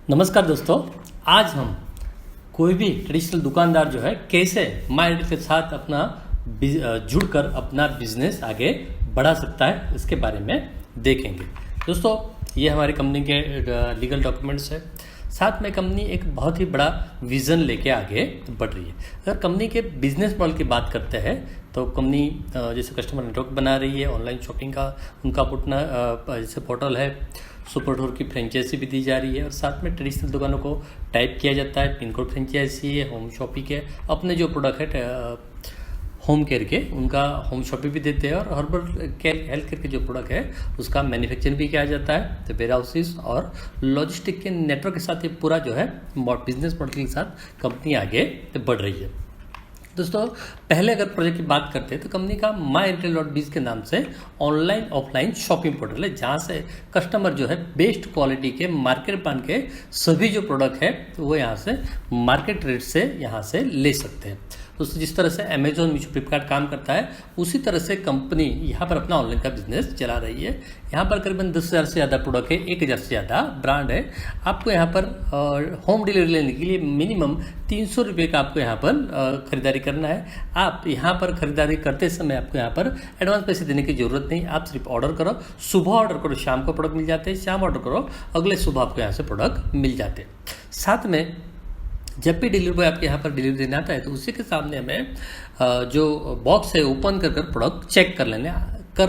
नमस्कार दोस्तों। आज हम कोई भी ट्रेडिशनल दुकानदार जो है कैसे मार्केट के साथ अपना जुड़कर अपना बिजनेस आगे बढ़ा सकता है इसके बारे में देखेंगे। दोस्तों, ये हमारी कंपनी के लीगल डॉक्यूमेंट्स है। साथ में कंपनी एक बहुत ही बड़ा विज़न लेके आगे बढ़ रही है। अगर कंपनी के बिजनेस मॉडल की बात करते हैं तो कंपनी जैसे कस्टमर नेटवर्क बना रही है, ऑनलाइन शॉपिंग का उनका अपना जैसे पोर्टल है, सुपर स्टोर की फ्रेंचाइजी भी दी जा रही है और साथ में ट्रेडिशनल दुकानों को टाइप किया जाता है। पिन कोड फ्रेंचाइजी है, होम शॉपिंग के अपने जो प्रोडक्ट है होम केयर के उनका होम शॉपिंग भी देते हैं और हर्बल केयर हेल्थ केयर के जो प्रोडक्ट है उसका मैन्युफैक्चरिंग भी किया जाता है। तो वेयर हाउसेस और लॉजिस्टिक के नेटवर्क के साथ ये पूरा जो है बिजनेस मॉडल के साथ कंपनी आगे बढ़ रही है। दोस्तों, पहले अगर प्रोजेक्ट की बात करते हैं तो कंपनी का MyRetail.biz के नाम से ऑनलाइन ऑफलाइन शॉपिंग पोर्टल है, जहाँ से कस्टमर जो है बेस्ट क्वालिटी के मार्केट ब्रांड के सभी जो प्रोडक्ट है वो यहाँ से मार्केट रेट से यहाँ से ले सकते हैं। दोस्तों, जिस तरह से अमेजोन, मीशो, फ्लिपकार्ट काम करता है उसी तरह से कंपनी यहाँ पर अपना ऑनलाइन का बिजनेस चला रही है। यहाँ पर करीबन 10,000 से ज़्यादा प्रोडक्ट है, 1,000 से ज़्यादा ब्रांड है। आपको यहाँ पर होम डिलीवरी लेने के लिए मिनिमम 300 रुपये का आपको यहाँ पर खरीदारी करना है। आप यहाँ पर खरीदारी करते समय आपको यहाँ पर एडवांस पैसे देने की ज़रूरत नहीं। आप सिर्फ ऑर्डर करो, सुबह ऑर्डर करो, शाम को प्रोडक्ट मिल जाते हैं, शाम ऑर्डर करो, अगले सुबह आपको यहाँ से प्रोडक्ट मिल जाते हैं। साथ में जब भी डिलीवरी बॉय आपके यहाँ पर डिलीवरी देने आता है तो उसी के सामने हमें जो बॉक्स है ओपन कर प्रोडक्ट चेक कर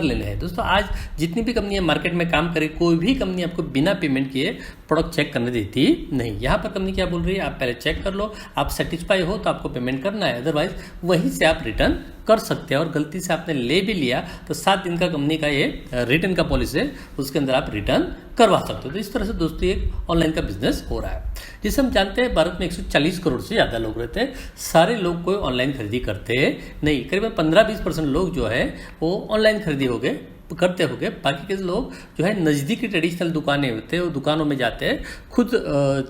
लेने हैं। दोस्तों, आज जितनी भी कंपनियां मार्केट में काम करें, कोई भी कंपनी आपको बिना पेमेंट किए प्रोडक्ट चेक करने देती नहीं। यहाँ पर कंपनी क्या बोल रही है, आप पहले चेक कर लो, आप सेटिस्फाई हो तो आपको पेमेंट करना है, अदरवाइज वहीं से आप रिटर्न कर सकते हैं। और गलती से आपने ले भी लिया तो 7 दिन का कंपनी का ये रिटर्न का पॉलिसी है, उसके अंदर आप रिटर्न करवा सकते हो। तो इस तरह से दोस्तों एक ऑनलाइन का बिजनेस हो रहा है। जिसे हम जानते हैं भारत में 140 करोड़ से ज़्यादा लोग रहते हैं। सारे लोग कोई ऑनलाइन खरीदी करते नहीं, करीबन 15-20% लोग जो है वो ऑनलाइन खरीदी करते होंगे। बाकी के लोग जो है नज़दीकी ट्रेडिशनल दुकानें होते हैं वो दुकानों में जाते हैं, खुद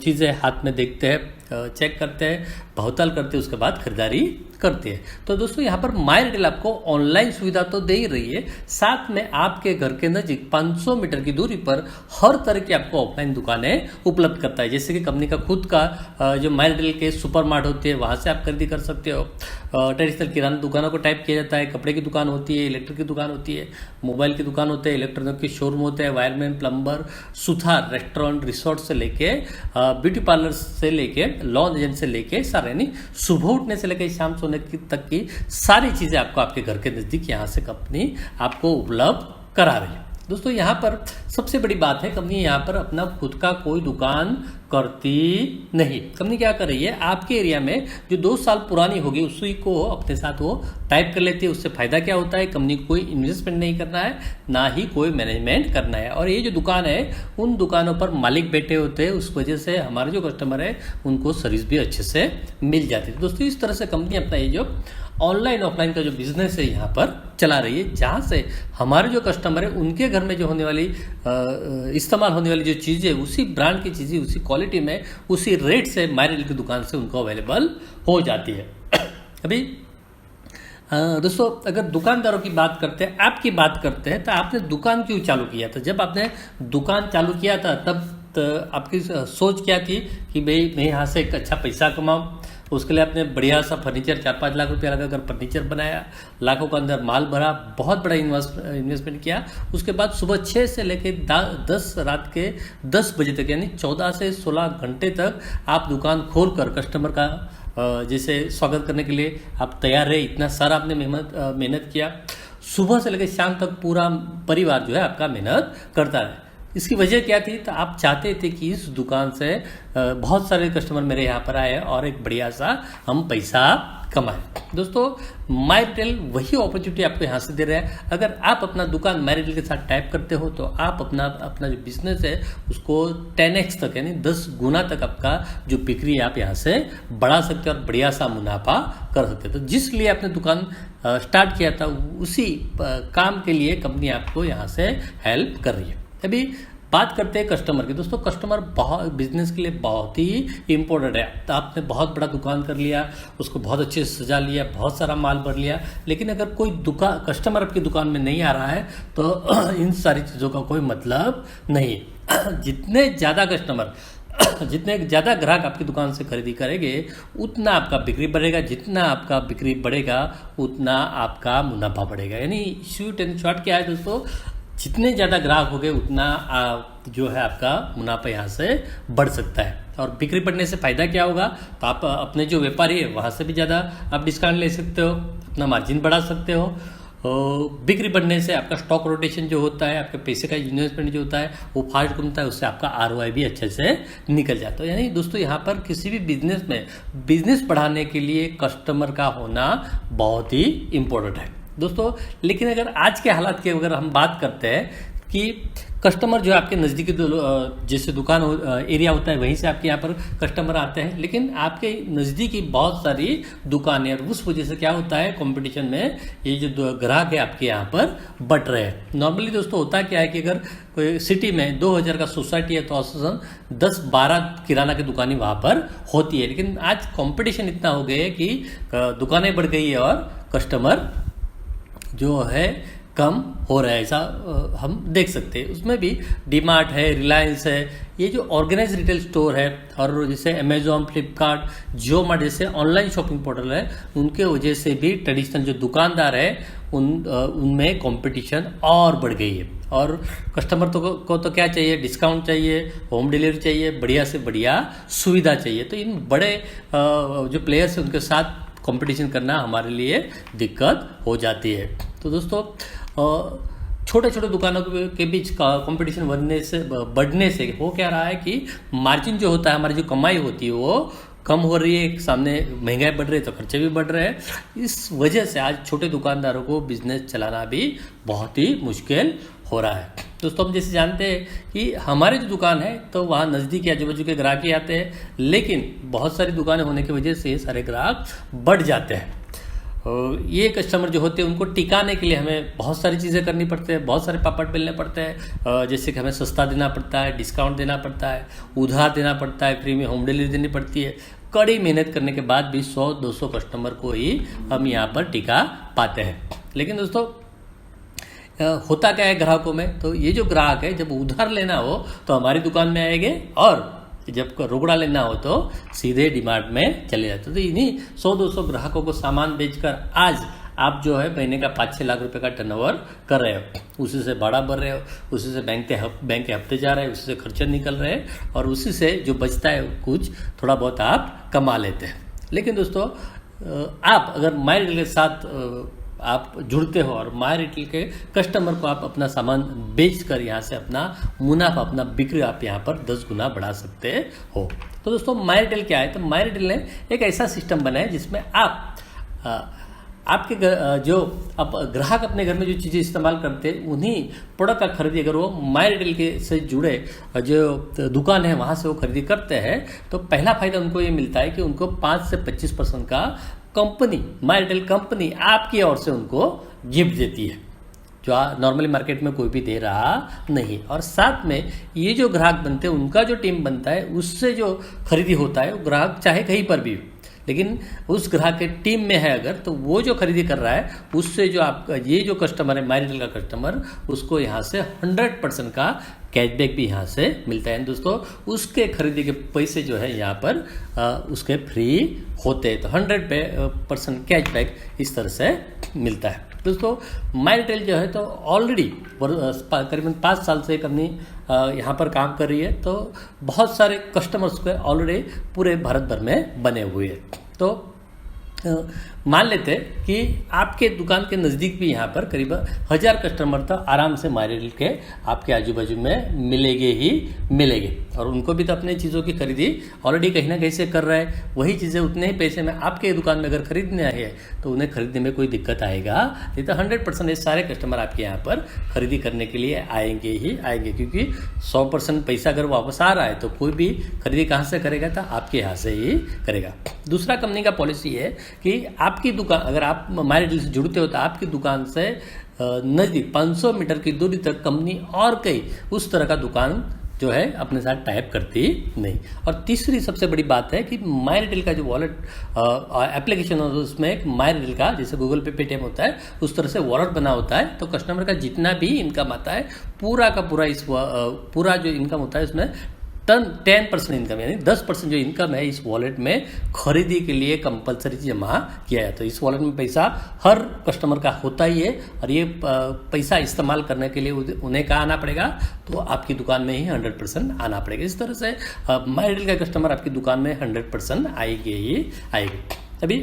चीज़ें हाथ में देखते हैं, चेक करते हैं, भावताल करते हैं, उसके बाद खरीदारी करते हैं। तो दोस्तों, यहाँ पर MyRetail आपको ऑनलाइन सुविधा तो दे ही रही है, साथ में आपके घर के नज़दीक 500 मीटर की दूरी पर हर तरह की आपको ऑफलाइन दुकानें उपलब्ध करता है। जैसे कि कंपनी का खुद का जो MyRetail के सुपर मार्ट होती है वहाँ से आप खरीदी कर सकते हो। ट्रेडिशनल किराना दुकानों को टाइप किया जाता है, कपड़े की दुकान होती है, इलेक्ट्रिक की दुकान होती है, मोबाइल की दुकान होते हैं, इलेक्ट्रॉनिक के शोरूम होते हैं, wireman, plumber, Suthar, restaurant, resort से लेके ब्यूटी पार्लर से लेके लॉन एजेंट से लेके सारे, यानी सुबह उठने से लेकर शाम सोने तक की सारी चीज़ें आपको आपके घर के नज़दीक यहाँ से कंपनी आपको उपलब्ध करा रही है। दोस्तों, यहाँ पर सबसे बड़ी बात है, कंपनी यहाँ पर अपना खुद का कोई दुकान करती नहीं। कंपनी क्या कर रही है, आपके एरिया में जो 2 साल पुरानी होगी उसी को अपने साथ वो टाइप कर लेती है। उससे फ़ायदा क्या होता है, कंपनी को कोई इन्वेस्टमेंट नहीं करना है, ना ही कोई मैनेजमेंट करना है। और ये जो दुकान है उन दुकानों पर मालिक बैठे होते हैं, उस वजह से हमारे जो कस्टमर है उनको सर्विस भी अच्छे से मिल जाती है। दोस्तों, इस तरह से कंपनी अपना ये जो ऑनलाइन ऑफलाइन का जो बिजनेस है यहाँ पर चला रही है, जहाँ से हमारे जो कस्टमर है उनके घर में जो होने वाली इस्तेमाल होने वाली जो चीज़ें, उसी ब्रांड की चीज़ें उसी क्वालिटी में उसी रेट से MyRetail की दुकान से उनको अवेलेबल हो जाती है। अभी दोस्तों, अगर दुकानदारों की बात करते हैं, ऐप की बात करते हैं, तो आपने दुकान क्यों चालू किया था? जब आपने दुकान चालू किया था तब आपकी सोच क्या थी कि भाई मैं यहाँ से एक अच्छा पैसा कमाऊँ। उसके लिए आपने बढ़िया सा फर्नीचर 4-5 लाख रुपया लगाकर फर्नीचर बनाया, लाखों का अंदर माल भरा, बहुत बड़ा इन्वेस्टमेंट किया। उसके बाद सुबह 6 से लेकर रात के 10 बजे तक, यानी 14 से 16 घंटे तक आप दुकान खोल कर कस्टमर का जैसे स्वागत करने के लिए आप तैयार रहे। इतना सारा आपने मेहनत किया। सुबह से लेकर शाम तक पूरा परिवार जो है आपका मेहनत करता है। इसकी वजह क्या थी, तो आप चाहते थे कि इस दुकान से बहुत सारे कस्टमर मेरे यहाँ पर आए और एक बढ़िया सा हम पैसा कमाएं। दोस्तों, MyRetail वही अपॉर्चुनिटी आपको यहाँ से दे रहा है। अगर आप अपना दुकान MyRetail के साथ टाइप करते हो तो आप अपना जो बिजनेस है उसको 10x तक, यानी 10 गुना तक आपका जो बिक्री है आप यहाँ से बढ़ा सकते हो और बढ़िया सा मुनाफा कर सकते हो। तो जिस लिए आपने दुकान स्टार्ट किया था उसी काम के लिए कंपनी आपको यहाँ से हेल्प कर रही है। अभी बात करते हैं कस्टमर की। दोस्तों, कस्टमर बहुत बिजनेस के लिए बहुत ही इम्पोर्टेंट है। तो आपने बहुत बड़ा दुकान कर लिया, उसको बहुत अच्छे से सजा लिया, बहुत सारा माल भर लिया, लेकिन अगर कोई कस्टमर आपकी दुकान में नहीं आ रहा है तो इन सारी चीज़ों का कोई मतलब नहीं। जितने ज़्यादा कस्टमर जितने ज़्यादा ग्राहक आपकी दुकान से खरीदी करेंगे उतना आपका बिक्री बढ़ेगा, जितना आपका बिक्री बढ़ेगा उतना आपका मुनाफा बढ़ेगा। यानी शॉर्ट एंड शॉर्ट क्या है दोस्तों, जितने ज़्यादा ग्राहक हो गए उतना जो है आपका मुनाफा यहाँ से बढ़ सकता है। और बिक्री बढ़ने से फ़ायदा क्या होगा, तो आप अपने जो व्यापारी है वहाँ से भी ज़्यादा आप डिस्काउंट ले सकते हो, अपना मार्जिन बढ़ा सकते हो। बिक्री बढ़ने से आपका स्टॉक रोटेशन जो होता है, आपके पैसे का इन्वेस्टमेंट जो होता है वो फास्ट घूमता है, उससे आपका ROI भी अच्छे से निकल जाता है। यानी दोस्तों यहाँ पर किसी भी बिजनेस में बिजनेस बढ़ाने के लिए कस्टमर का होना बहुत ही इम्पोर्टेंट है दोस्तों। लेकिन अगर आज के हालात की अगर हम बात करते हैं कि कस्टमर जो है आपके नज़दीकी जैसे दुकान एरिया होता है वहीं से आपके यहाँ पर कस्टमर आते हैं, लेकिन आपके नज़दीकी बहुत सारी दुकानें, और उस वजह से क्या होता है कंपटीशन में ये जो ग्राहक है आपके यहाँ पर बढ़ रहे हैं। नॉर्मली दोस्तों होता क्या है कि अगर कोई सिटी में 2000 का सोसाइटी है तो औसतन 10-12 किराना की दुकानें वहाँ पर होती है, लेकिन आज कॉम्पिटिशन इतना हो गया है कि दुकानें बढ़ गई है और कस्टमर जो है कम हो रहा है, ऐसा हम देख सकते हैं। उसमें भी डीमार्ट है, रिलायंस है, ये जो ऑर्गेनाइज रिटेल स्टोर है, और जैसे अमेजोन, फ्लिपकार्ट, जियो मार्ट जैसे ऑनलाइन शॉपिंग पोर्टल है, उनके वजह से भी ट्रेडिशनल जो दुकानदार है उनमें कंपटीशन और बढ़ गई है। और कस्टमर को तो क्या चाहिए, डिस्काउंट चाहिए, होम डिलीवरी चाहिए, बढ़िया से बढ़िया सुविधा चाहिए। तो इन बड़े जो प्लेयर्स हैं उनके साथ कंपटीशन करना हमारे लिए दिक्कत हो जाती है। तो दोस्तों छोटे छोटे दुकानों के बीच कंपटीशन बढ़ने से हो क्या रहा है कि मार्जिन जो होता है, हमारी जो कमाई होती है वो कम हो रही है, सामने महंगाई बढ़ रही है तो खर्चे भी बढ़ रहे हैं। इस वजह से आज छोटे दुकानदारों को बिजनेस चलाना भी बहुत ही मुश्किल हो रहा है। दोस्तों हम जैसे जानते हैं कि हमारी जो दुकान है तो वहाँ नज़दीक आजू बाजू के ग्राहक ही आते हैं, लेकिन बहुत सारी दुकानें होने की वजह से सारे ग्राहक बढ़ जाते हैं। ये कस्टमर जो होते हैं उनको टिकाने के लिए हमें बहुत सारी चीज़ें करनी पड़ती है, बहुत सारे पापड़ बेलने पड़ते हैं, जैसे कि हमें सस्ता देना पड़ता है, डिस्काउंट देना पड़ता है, उधार देना पड़ता है, फ्री में होम डिलीवरी देनी पड़ती है। कड़ी मेहनत करने के बाद भी 100-200 कस्टमर को ही हम यहाँ पर टिका पाते हैं। लेकिन दोस्तों होता क्या है ग्राहकों में, तो ये जो ग्राहक है जब उधार लेना हो तो हमारी दुकान में आएंगे, और जब रोकड़ा लेना हो तो सीधे डीमार्ट में चले जाते। तो इन्हीं 100-200 ग्राहकों को सामान बेचकर आज आप जो है महीने का 5-6 लाख रुपए का टर्नओवर कर रहे हो, उसी से भाड़ा भर रहे हो, उसी से बैंक के हफ्ते जा रहे हैं, उसी से खर्चे निकल रहे हैं, और उसी से जो बचता है कुछ थोड़ा बहुत आप कमा लेते हैं। लेकिन दोस्तों आप अगर माई रिटेल के साथ आप जुड़ते हो और माई रिटेल के कस्टमर को आप अपना सामान बेचकर यहाँ से अपना मुनाफा, अपना बिक्री आप यहाँ पर 10 गुना बढ़ा सकते हो। तो दोस्तों माई रिटेल क्या है, तो माई रिटेल ने एक ऐसा सिस्टम बनाया जिसमें आप आपके जो अब ग्राहक अपने घर में जो चीज़ें इस्तेमाल करते हैं उन्हीं प्रोडक्ट का खरीदी अगर वो माई रिटेल के से जुड़े जो दुकान है वहाँ से वो खरीदी करते हैं तो पहला फायदा उनको ये मिलता है कि उनको 5 से 25% का कंपनी, माई रिटेल कंपनी आपकी ओर से उनको गिफ्ट देती है, जो नॉर्मली मार्केट में कोई भी दे रहा नहीं। और साथ में ये जो ग्राहक बनते हैं उनका जो टीम बनता है उससे जो खरीदी होता है वो ग्राहक चाहे कहीं पर भी, लेकिन उस ग्राहक के टीम में है अगर, तो वो जो खरीदी कर रहा है उससे जो आपका ये जो कस्टमर है माई रिटेल का कस्टमर, उसको यहाँ से 100% का कैशबैक भी यहाँ से मिलता है। दोस्तों उसके खरीदी के पैसे जो है यहाँ पर उसके फ्री होते हैं, तो 100% कैशबैक इस तरह से मिलता है। दोस्तों माई रिटेल जो है तो ऑलरेडी करीबन 5 साल से कंपनी यहाँ पर काम कर रही है, तो बहुत सारे कस्टमर्स को ऑलरेडी पूरे भारत भर में बने हुए हैं। तो मान लेते हैं कि आपके दुकान के नज़दीक भी यहाँ पर करीब 1000 कस्टमर तो आराम से माई रिटेल के आपके आजू बाजू में मिलेंगे ही मिलेंगे, और उनको भी तो अपने चीज़ों की खरीदी ऑलरेडी कहीं ना कहीं से कर रहा है, वही चीज़ें उतने ही पैसे में आपके दुकान में अगर खरीदने आए हैं तो उन्हें खरीदने में कोई दिक्कत आएगा नहीं। तो 100% ये सारे कस्टमर आपके यहाँ पर खरीदी करने के लिए आएंगे ही आएंगे, क्योंकि 100% पैसा अगर वापस आ रहा है तो कोई भी खरीदी कहाँ से करेगा, तो आपके यहाँ से ही करेगा। दूसरा कंपनी का पॉलिसी है कि आपकी दुकान, अगर आप माई रिटेल से जुड़ते हो तो आपकी दुकान से नज़दीक 500 मीटर की दूरी तक कंपनी और कई उस तरह का दुकान जो है अपने साथ टाइप करती नहीं। और तीसरी सबसे बड़ी बात है कि माई रिटेल का जो वॉलेट एप्लीकेशन होता है उसमें एक माई रिटेल का जैसे गूगल पे, पेटीएम होता है उस तरह से वॉलेट बना होता है, तो कस्टमर का जितना भी इनकम आता है पूरा का पूरा पूरा जो इनकम होता है उसमें 10% इनकम यानी 10% जो इनकम है इस वॉलेट में खरीदी के लिए कंपलसरी जमा किया है। तो इस वॉलेट में पैसा हर कस्टमर का होता ही है और ये पैसा इस्तेमाल करने के लिए उन्हें कहाँ आना पड़ेगा, तो आपकी दुकान में ही 100% आना पड़ेगा। इस तरह से माइडिल का कस्टमर आपकी दुकान में 100% आएगी ही आएगी। अभी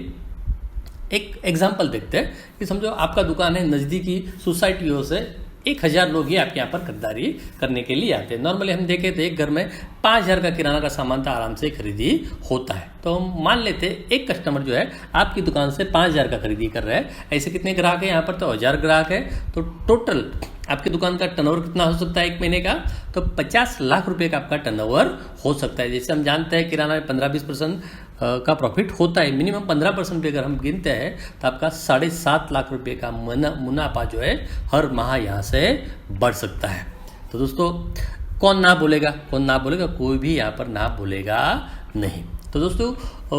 एक एग्जाम्पल देखते हैं कि समझो आपका दुकान है, नज़दीकी सोसाइटियों से 1000 लोग ही आपके यहाँ पर खरीदारी करने के लिए आते हैं। नॉर्मली हम देखें तो एक घर में 5000 का किराना का सामान तो आराम से खरीदी होता है। तो हम मान लेते हैं एक कस्टमर जो है आपकी दुकान से 5000 का खरीदी कर रहा है। ऐसे कितने ग्राहक हैं यहाँ पर, तो 1000 ग्राहक है। तो टोटल आपकी दुकान का टर्नओवर कितना हो सकता है एक महीने का, तो 50 लाख रुपए का आपका टर्नओवर हो सकता है। जैसे हम जानते हैं किराना में 15-20% का प्रॉफिट होता है, मिनिमम 15% भी अगर हम गिनते हैं तो आपका 7.5 लाख रुपए का मुनाफा जो है हर माह यहाँ से बढ़ सकता है। तो दोस्तों कौन ना बोलेगा, कोई भी यहाँ पर ना बोलेगा नहीं। तो दोस्तों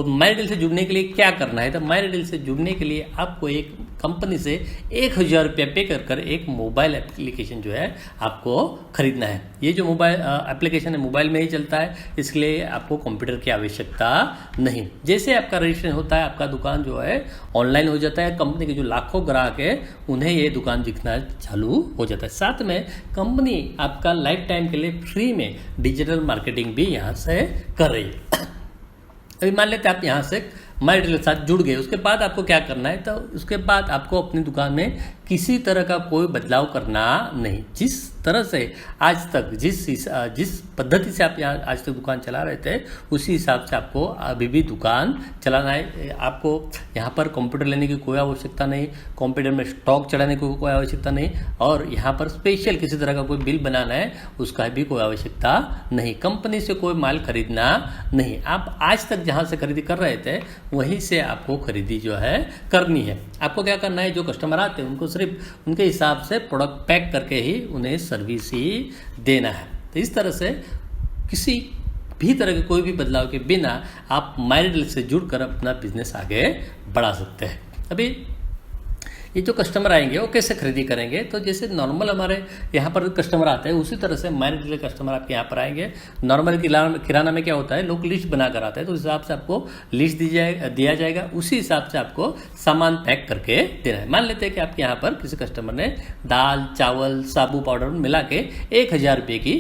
माइडिल से जुड़ने के लिए क्या करना है, तो माइडिल से जुड़ने के लिए आपको एक कंपनी से 1000 रुपया पे कर एक मोबाइल एप्लीकेशन जो है आपको खरीदना है। ये जो मोबाइल एप्लीकेशन है मोबाइल में ही चलता है, इसके लिए आपको कंप्यूटर की आवश्यकता नहीं। जैसे आपका रजिस्ट्रेशन होता है आपका दुकान जो है ऑनलाइन हो जाता है। कंपनी के जो लाखों ग्राहक है उन्हें ये दुकान दिखना चालू हो जाता है। साथ में कंपनी आपका लाइफ टाइम के लिए फ्री में डिजिटल मार्केटिंग भी यहाँ से कर रही है। अभी मान लेते हैं आप यहाँ से माइडिल के साथ जुड़ गए, उसके बाद आपको क्या करना है, तो उसके बाद आपको अपनी दुकान में किसी तरह का कोई बदलाव करना नहीं। जिस तरह से आज तक जिस पद्धति से आप यहाँ आज तक दुकान चला रहे थे उसी हिसाब से आपको अभी भी दुकान चलाना है। आपको यहाँ पर कंप्यूटर लेने की कोई आवश्यकता नहीं, कंप्यूटर में स्टॉक चढ़ाने की कोई आवश्यकता नहीं, और यहाँ पर स्पेशल किसी तरह का कोई बिल बनाना है उसका भी कोई आवश्यकता नहीं। कंपनी से कोई माल खरीदना नहीं, आप आज तक जहाँ से खरीदी कर रहे थे वहीं से आपको खरीदी जो है करनी है। आपको क्या करना है, जो कस्टमर आते हैं उनको सिर्फ उनके हिसाब से प्रोडक्ट पैक करके ही उन्हें सर्विस ही देना है। तो इस तरह से किसी भी तरह के कोई भी बदलाव के बिना आप माइडिल से जुड़कर अपना बिजनेस आगे बढ़ा सकते हैं। अभी ये जो कस्टमर आएंगे वो कैसे खरीदी करेंगे, तो जैसे नॉर्मल हमारे यहाँ पर कस्टमर आते हैं उसी तरह से माइडिल के कस्टमर आपके यहाँ पर आएंगे। नॉर्मल किराना में क्या होता है, लोग लिस्ट बना कर आते हैं, तो उस हिसाब से आपको लिस्ट दिया जाएगा, उसी हिसाब से आपको सामान पैक करके देना है। मान लेते हैं कि आपके यहाँ पर किसी कस्टमर ने दाल चावल साबु पाउडर मिला के 1000 रुपये की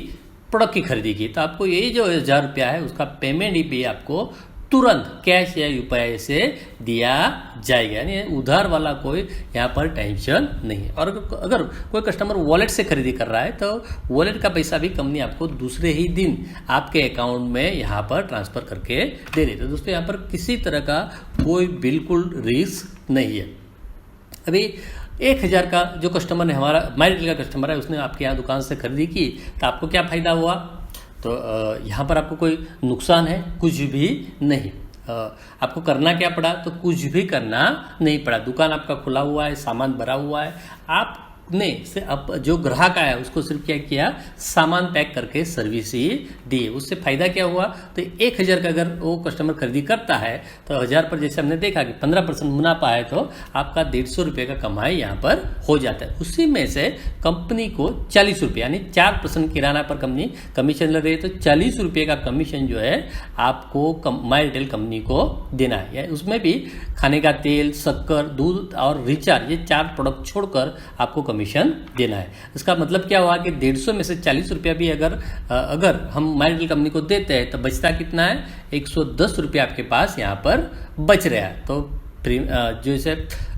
प्रोडक्ट की खरीदी की, तो आपको ये जो 1000 रुपया है उसका पेमेंट भी आपको तुरंत कैश या यूपीआई से दिया जाएगा, यानी उधार वाला कोई यहाँ पर टेंशन नहीं है। और अगर कोई कस्टमर वॉलेट से खरीदी कर रहा है तो वॉलेट का पैसा भी कंपनी आपको दूसरे ही दिन आपके अकाउंट में यहाँ पर ट्रांसफर करके दे रही है। तो दोस्तों यहाँ पर किसी तरह का कोई बिल्कुल रिस्क नहीं है। अभी 1000 का जो कस्टमर है हमारा माइडिल का कस्टमर है, उसने आपके यहाँ दुकान से खरीदी की, तो आपको क्या फ़ायदा हुआ, तो यहाँ पर आपको कोई नुकसान है कुछ भी नहीं। आपको करना क्या पड़ा, तो कुछ भी करना नहीं पड़ा। दुकान आपका खुला हुआ है, सामान भरा हुआ है, आपने से अब जो ग्राहक आया उसको सिर्फ क्या किया, सामान पैक करके सर्विस ही दी। उससे फायदा क्या हुआ, तो 1000 का अगर वो कस्टमर खरीदी करता है तो 1000 पर जैसे हमने देखा कि 15% मुनाफा है, तो आपका 150 रुपये का कमाई यहाँ पर हो जाता है। उसी में से कंपनी को 40 रुपये यानी 4% किराना पर कंपनी कमीशन ले रही है, तो 40 रुपये का कमीशन जो है आपको माइडिल कंपनी को देना है। उसमें भी खाने का तेल, शक्कर, दूध और रिचार्ज ये 4 प्रोडक्ट छोड़कर आपको कमीशन देना है। इसका मतलब क्या हुआ कि 150 में से 40 रुपया भी अगर हम माइडिल कंपनी को देते हैं तो बचता कितना है, 110 रुपया आपके पास यहाँ पर बच रहा है। तो जैसे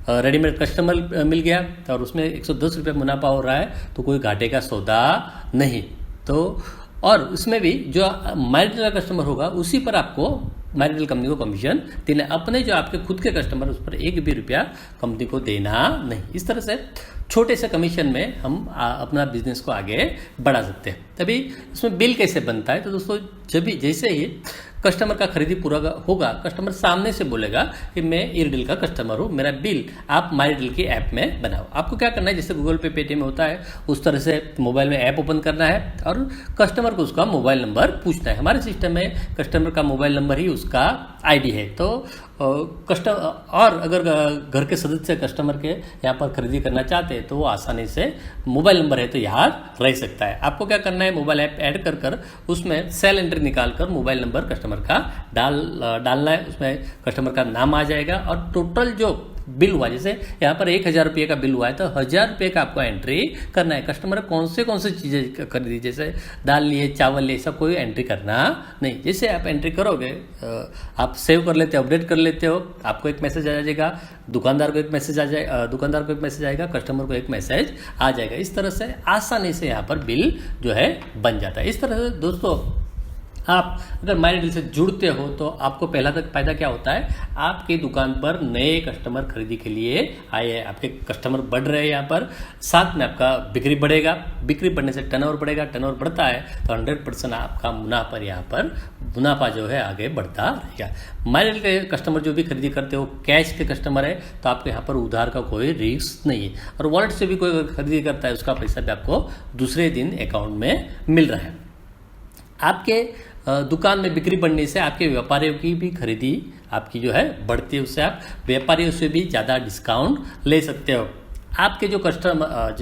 रेडीमेड कस्टमर मिल गया और उसमें 110 रुपया मुनाफा हो रहा है, तो कोई घाटे का सौदा नहीं। तो और उसमें भी जो माइडिल का कस्टमर होगा उसी पर आपको माइडिल कंपनी को कमीशन देना, अपने जो आपके खुद के कस्टमर उस पर 1 भी रुपया कंपनी को देना नहीं। इस तरह से छोटे से कमीशन में हम अपना बिजनेस को आगे बढ़ा सकते हैं। तभी इसमें बिल कैसे बनता है, तो दोस्तों जैसे ही कस्टमर का खरीदी पूरा होगा, कस्टमर सामने से बोलेगा कि मैं एयरटेल का कस्टमर हूँ, मेरा बिल आप माईटेल की ऐप में बनाओ। आपको क्या करना है, जैसे गूगल पे, पेटीएम होता है उस तरह से मोबाइल में ऐप ओपन करना है और कस्टमर को उसका मोबाइल नंबर पूछना है। हमारे सिस्टम में कस्टमर का मोबाइल नंबर ही उसका आईडी है। तो और अगर घर के सदस्य कस्टमर के यहाँ पर खरीदी करना चाहते हैं तो वो आसानी से मोबाइल नंबर है तो यहाँ रह सकता है। आपको क्या करना है, मोबाइल ऐप ऐड कर उसमें सेल एंट्री निकाल कर मोबाइल नंबर कस्टमर का डालना है। उसमें कस्टमर का नाम आ जाएगा और टोटल जो बिल हुआ, जैसे यहाँ पर 1000 रुपये का बिल हुआ है तो 1000 रुपये का आपको एंट्री करना है। कस्टमर कौन से चीज़ें खरीदी, जैसे दाल लिए, चावल लिए, सब कोई एंट्री करना नहीं। जैसे आप एंट्री करोगे, आप सेव कर लेते हो, अपडेट कर लेते हो, आपको एक मैसेज आ जाएगा, दुकानदार को एक मैसेज आएगा, कस्टमर को एक मैसेज आ जाएगा। इस तरह से आसानी से यहाँ पर बिल जो है बन जाता है। इस तरह से दोस्तों आप अगर माईटेल से जुड़ते हो तो आपको पहला तक फायदा क्या होता है, आपकी दुकान पर नए कस्टमर खरीदी के लिए आए हैं, आपके कस्टमर बढ़ रहे हैं यहाँ पर, साथ में आपका बिक्री बढ़ेगा, बिक्री बढ़ने से टर्नओवर बढ़ेगा, टर्नओवर बढ़ता है तो 100% आपका मुनाफा जो है आगे बढ़ता रहेगा। माईटेल के कस्टमर जो भी खरीदी करते हो कैश के कस्टमर है तो आपके यहाँ पर उधार का कोई रिस्क नहीं है, और वॉलेट से भी कोई खरीदी करता है उसका पैसा भी आपको दूसरे दिन अकाउंट में मिल रहा है। आपके दुकान में बिक्री बढ़ने से आपके व्यापारियों की भी खरीदी आपकी जो है बढ़ती है, उससे आप व्यापारियों से भी ज़्यादा डिस्काउंट ले सकते हो। आपके जो कस्टमर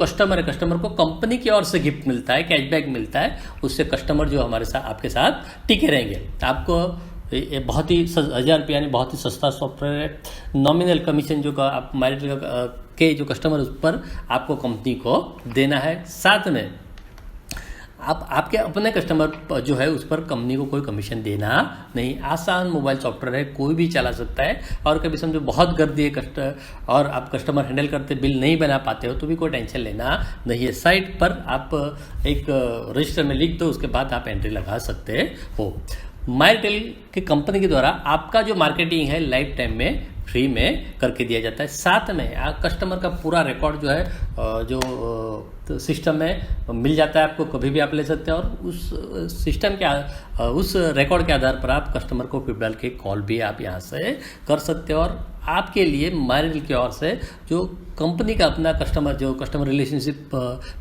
कस्टमर है, कस्टमर को कंपनी की ओर से गिफ्ट मिलता है, कैशबैक मिलता है, उससे कस्टमर जो हमारे साथ आपके साथ टिके रहेंगे। आपको ये बहुत ही 1000 रुपये यानी बहुत ही सस्ता सॉफ्टवेयर है। नॉमिनल कमीशन जो आप माईटेल के जो कस्टमर उस पर आपको कंपनी को देना है, साथ में आपके अपने कस्टमर जो है उस पर कंपनी को कोई कमीशन देना नहीं। आसान मोबाइल सॉफ्टवेयर है, कोई भी चला सकता है। और कभी समझो बहुत गर्दी है और आप कस्टमर हैंडल करते बिल नहीं बना पाते हो तो भी कोई टेंशन लेना नहीं है। साइट पर आप एक रजिस्टर में लिख दो, उसके बाद आप एंट्री लगा सकते हो। माईटेल की कंपनी के द्वारा आपका जो मार्केटिंग है लाइफ टाइम में फ्री में करके दिया जाता है। साथ में कस्टमर का पूरा रिकॉर्ड जो है जो सिस्टम में मिल जाता है, आपको कभी भी आप ले सकते हैं। और उस सिस्टम के उस रिकॉर्ड के आधार पर आप कस्टमर को फिर डाल के कॉल भी आप यहाँ से कर सकते हो। और आपके लिए माईटेल की ओर से जो कंपनी का अपना कस्टमर रिलेशनशिप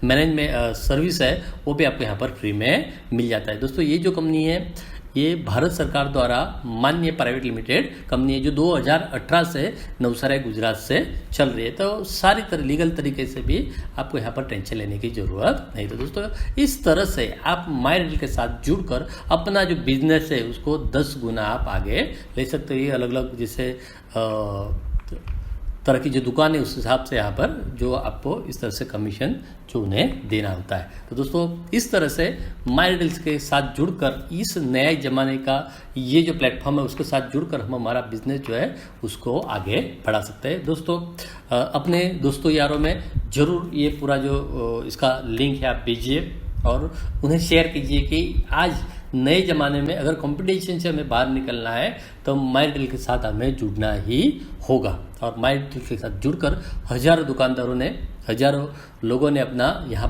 मैनेजमेंट सर्विस है वो भी आपको यहाँ पर फ्री में मिल जाता है। दोस्तों ये जो कंपनी है ये भारत सरकार द्वारा मान्य प्राइवेट लिमिटेड कंपनी है जो 2018 से नवसारी गुजरात से चल रही है। तो सारी तरह लीगल तरीके से भी आपको यहाँ पर टेंशन लेने की ज़रूरत नहीं। तो दोस्तों इस तरह से आप माईटेल के साथ जुड़कर अपना जो बिजनेस है उसको 10 गुना आप आगे ले सकते हो। ये अलग अलग जैसे तरह की जो दुकान है उस हिसाब से यहाँ पर जो आपको इस तरह से कमीशन जो उन्हें देना होता है। तो दोस्तों इस तरह से माईटेल के साथ जुड़कर इस नए ज़माने का ये जो प्लेटफॉर्म है उसके साथ जुड़कर हम हमारा बिजनेस जो है उसको आगे बढ़ा सकते हैं। दोस्तों अपने दोस्तों यारों में ज़रूर ये पूरा जो इसका लिंक है आप भेजिए और उन्हें शेयर कीजिए कि आज नए ज़माने में अगर कंपटीशन से हमें बाहर निकलना है तो माईटेल के साथ हमें जुड़ना ही होगा। और माईटेल के साथ जुड़कर हज़ारों दुकानदारों ने, हज़ारों लोगों ने अपना यहाँ